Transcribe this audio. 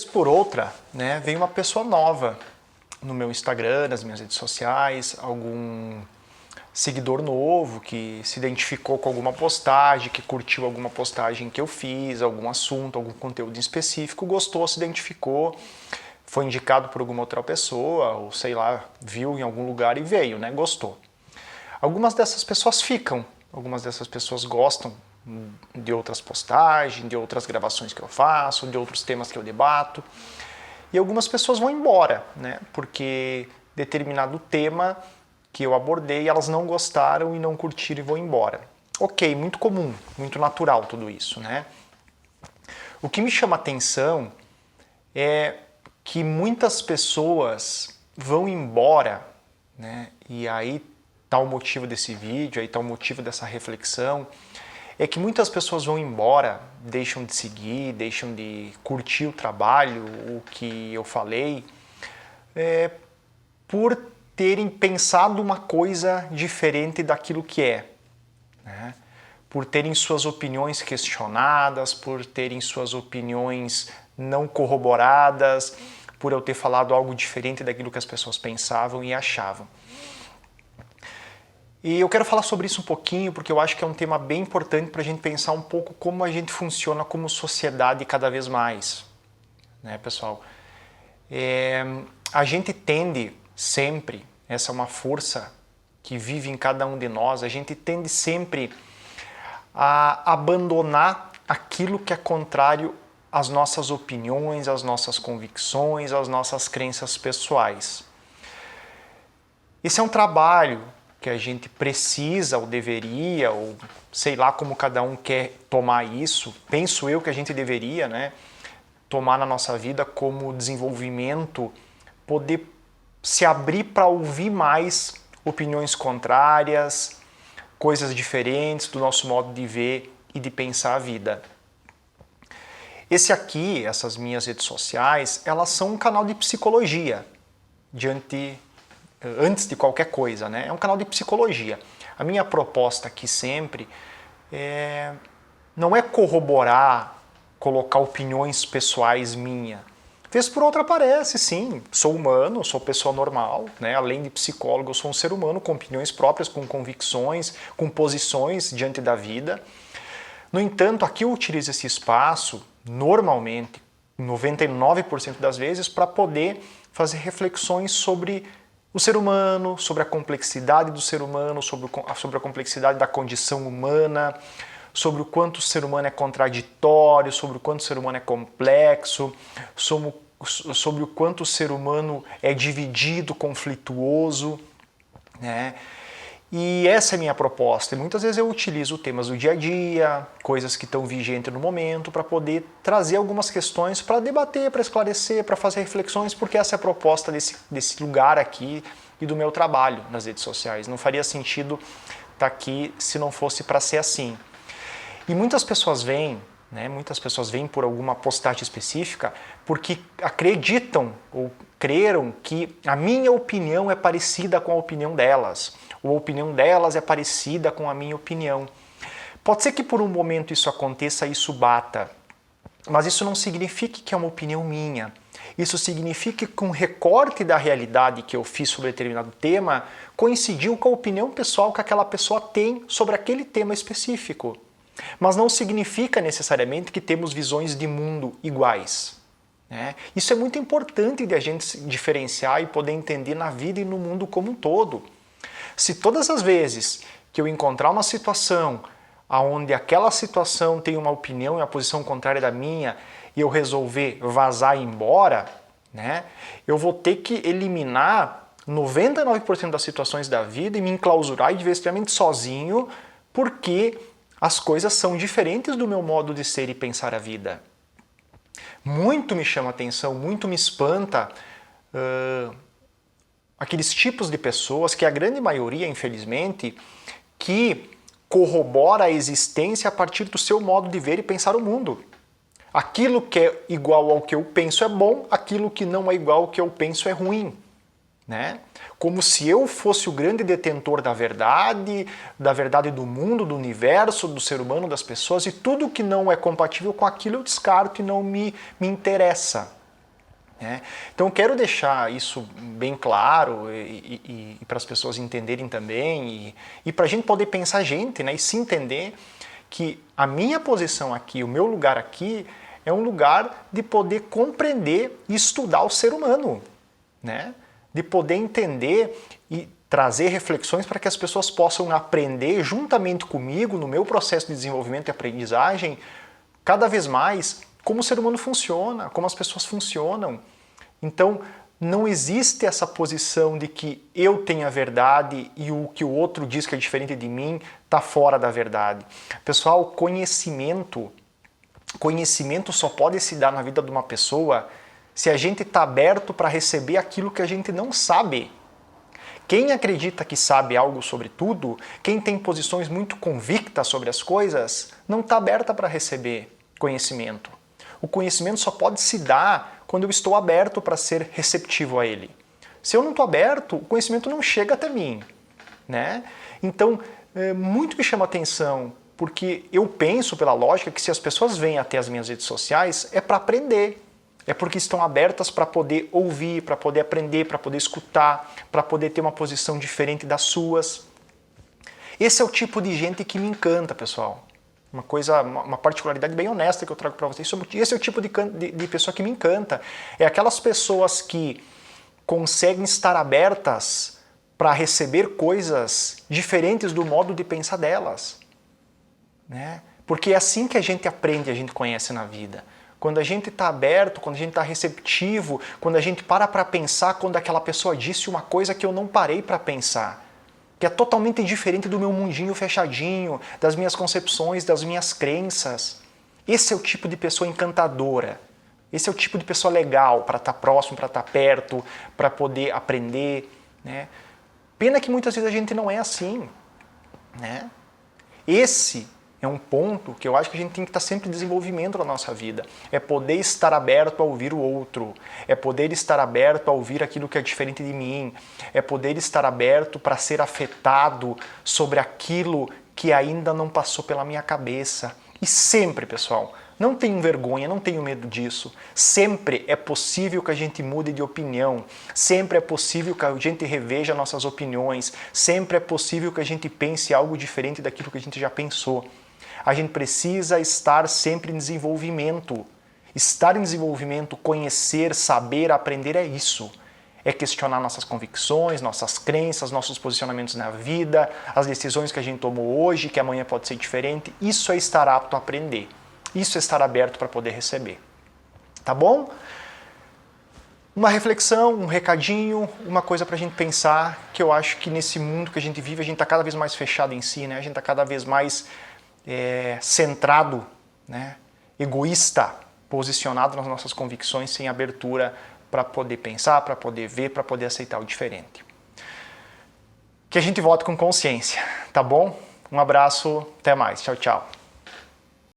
Por outra, né, vem uma pessoa nova no meu Instagram, nas minhas redes sociais, algum seguidor novo que se identificou com alguma postagem, que curtiu alguma postagem que eu fiz, algum assunto, algum conteúdo em específico, gostou, se identificou, foi indicado por alguma outra pessoa, ou sei lá, viu em algum lugar e veio, né, gostou. Algumas dessas pessoas ficam, algumas dessas pessoas gostam de outras postagens, de outras gravações que eu faço, de outros temas que eu debato. E algumas pessoas vão embora, né? Porque determinado tema que eu abordei, elas não gostaram e não curtiram e vão embora. Ok, muito comum, muito natural tudo isso, né? O que me chama atenção é que muitas pessoas vão embora, né? E aí tá o motivo desse vídeo, aí tá o motivo dessa reflexão, é que muitas pessoas vão embora, deixam de seguir, deixam de curtir o trabalho, o que eu falei, por terem pensado uma coisa diferente daquilo que é, né? Por terem suas opiniões questionadas, por terem suas opiniões não corroboradas, por eu ter falado algo diferente daquilo que as pessoas pensavam e achavam. E eu quero falar sobre isso um pouquinho, porque eu acho que é um tema bem importante para a gente pensar um pouco como a gente funciona como sociedade cada vez mais, né, pessoal? A gente tende sempre, essa é uma força que vive em cada um de nós, a gente tende sempre a abandonar aquilo que é contrário às nossas opiniões, às nossas convicções, às nossas crenças pessoais. Esse é um trabalho que a gente precisa ou deveria, ou sei lá como cada um quer tomar isso, penso eu que a gente deveria, né, tomar na nossa vida como desenvolvimento, poder se abrir para ouvir mais opiniões contrárias, coisas diferentes do nosso modo de ver e de pensar a vida. Esse aqui, essas minhas redes sociais, elas são um canal de psicologia, antes de qualquer coisa, né? É um canal de psicologia. A minha proposta aqui sempre não é corroborar, colocar opiniões pessoais minhas. Vez por outra aparece, sim. Sou humano, sou pessoa normal, né? Além de psicólogo, eu sou um ser humano com opiniões próprias, com convicções, com posições diante da vida. No entanto, aqui eu utilizo esse espaço, normalmente, 99% das vezes, para poder fazer reflexões sobre o ser humano, sobre a complexidade do ser humano, sobre a complexidade da condição humana, sobre o quanto o ser humano é contraditório, sobre o quanto o ser humano é complexo, sobre o quanto o ser humano é dividido, conflituoso, né? E essa é a minha proposta. E muitas vezes eu utilizo temas do dia a dia, coisas que estão vigentes no momento, para poder trazer algumas questões para debater, para esclarecer, para fazer reflexões, porque essa é a proposta desse lugar aqui e do meu trabalho nas redes sociais. Não faria sentido estar aqui se não fosse para ser assim. E muitas pessoas vêm, né, muitas pessoas vêm por alguma postagem específica porque acreditam ou creram que a minha opinião é parecida com a opinião delas, ou a opinião delas é parecida com a minha opinião. Pode ser que por um momento isso aconteça e isso bata, mas isso não significa que é uma opinião minha. Isso significa que um recorte da realidade que eu fiz sobre determinado tema coincidiu com a opinião pessoal que aquela pessoa tem sobre aquele tema específico. Mas não significa necessariamente que temos visões de mundo iguais, né? Isso é muito importante de a gente diferenciar e poder entender na vida e no mundo como um todo. Se todas as vezes que eu encontrar uma situação onde aquela situação tem uma opinião e uma posição contrária da minha e eu resolver vazar e ir embora, né, eu vou ter que eliminar 99% das situações da vida e me enclausurar e viver extremamente sozinho porque as coisas são diferentes do meu modo de ser e pensar a vida. Muito me chama a atenção, muito me espanta aqueles tipos de pessoas, que a grande maioria, infelizmente, que corrobora a existência a partir do seu modo de ver e pensar o mundo. Aquilo que é igual ao que eu penso é bom, aquilo que não é igual ao que eu penso é ruim, né? Como se eu fosse o grande detentor da verdade do mundo, do universo, do ser humano, das pessoas, e tudo que não é compatível com aquilo eu descarto e não me interessa, né? Então eu quero deixar isso bem claro e para as pessoas entenderem também e para a gente poder pensar né, e se entender que a minha posição aqui, o meu lugar aqui é um lugar de poder compreender e estudar o ser humano, né? De poder entender e trazer reflexões para que as pessoas possam aprender juntamente comigo no meu processo de desenvolvimento e aprendizagem cada vez mais como o ser humano funciona, como as pessoas funcionam. Então, não existe essa posição de que eu tenho a verdade e o que o outro diz que é diferente de mim está fora da verdade. Pessoal, conhecimento só pode se dar na vida de uma pessoa se a gente está aberto para receber aquilo que a gente não sabe. Quem acredita que sabe algo sobre tudo, quem tem posições muito convictas sobre as coisas, não está aberta para receber conhecimento. O conhecimento só pode se dar quando eu estou aberto para ser receptivo a ele. Se eu não estou aberto, o conhecimento não chega até mim, né? Então, muito me chama a atenção, porque eu penso pela lógica que se as pessoas vêm até as minhas redes sociais é para aprender. É porque estão abertas para poder ouvir, para poder aprender, para poder escutar, para poder ter uma posição diferente das suas. Esse é o tipo de gente que me encanta, pessoal. Uma particularidade bem honesta que eu trago para vocês. Esse é o tipo de pessoa que me encanta. É aquelas pessoas que conseguem estar abertas para receber coisas diferentes do modo de pensar delas, né? Porque é assim que a gente aprende, a gente conhece na vida. Quando a gente está aberto, quando a gente está receptivo, quando a gente para pensar quando aquela pessoa disse uma coisa que eu não parei para pensar, que é totalmente diferente do meu mundinho fechadinho, das minhas concepções, das minhas crenças. Esse é o tipo de pessoa encantadora. Esse é o tipo de pessoa legal para estar próximo, para estar perto, para poder aprender, né? Pena que muitas vezes a gente não é assim, né? Esse é um ponto que eu acho que a gente tem que estar sempre em desenvolvimento na nossa vida. É poder estar aberto a ouvir o outro. É poder estar aberto a ouvir aquilo que é diferente de mim. É poder estar aberto para ser afetado sobre aquilo que ainda não passou pela minha cabeça. E sempre, pessoal, não tenham vergonha, não tenham medo disso. Sempre é possível que a gente mude de opinião. Sempre é possível que a gente reveja nossas opiniões. Sempre é possível que a gente pense algo diferente daquilo que a gente já pensou. A gente precisa estar sempre em desenvolvimento. Estar em desenvolvimento, conhecer, saber, aprender é isso. É questionar nossas convicções, nossas crenças, nossos posicionamentos na vida, as decisões que a gente tomou hoje, que amanhã pode ser diferente. Isso é estar apto a aprender. Isso é estar aberto para poder receber. Tá bom? Uma reflexão, um recadinho, uma coisa para a gente pensar, que eu acho que nesse mundo que a gente vive, a gente está cada vez mais fechado em si, né? A gente está cada vez mais centrado, né? Egoísta, posicionado nas nossas convicções, sem abertura para poder pensar, para poder ver, para poder aceitar o diferente. Que a gente vote com consciência, tá bom? Um abraço, até mais. Tchau, tchau.